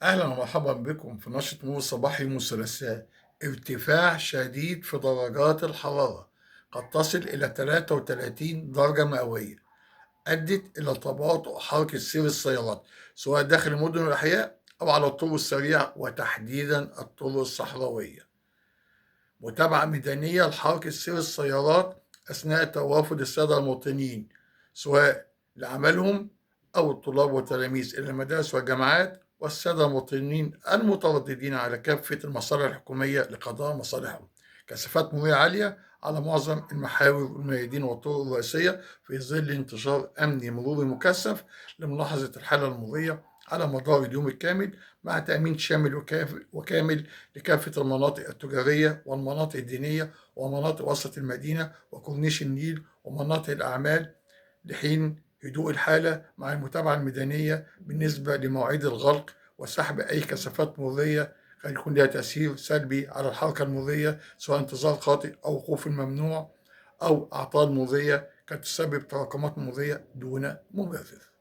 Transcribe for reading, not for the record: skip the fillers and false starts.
أهلا ومرحبا بكم في نشرة مرور صباحي يوم الثلاثاء. ارتفاع شديد في درجات الحرارة قد تصل إلى 33 درجة مئوية، أدت إلى تباطؤ حركة سير السيارات سواء داخل المدن والأحياء أو على الطرق السريعة وتحديدا الطرق الصحراوية. متابعة ميدانية لحركة سير السيارات أثناء توافد السادة المواطنين سواء لعملهم أو الطلاب والتلاميذ إلى المدارس والجامعات، والسادة المواطنين المترددين على كافة المصالح الحكومية لقضاء مصالحهم. كثافات مرورية عالية على معظم المحاور والميادين والطرق الرئيسية في ظل انتشار أمني مروري مكثف لملاحظة الحالة المرورية على مدار اليوم الكامل، مع تأمين شامل وكامل لكافة المناطق التجارية والمناطق الدينية ومناطق وسط المدينة وكورنيش النيل ومناطق الأعمال لحين هدوء الحالة، مع المتابعة الميدانية بالنسبة لمواعيد الغلق وسحب أي كثافات مرورية قد يكون لها تأثير سلبي على الحركة المرورية، سواء انتظار خاطئ أو وقوف ممنوع أو أعطال مرورية قد تسبب تراكمات مرورية دون مبرر.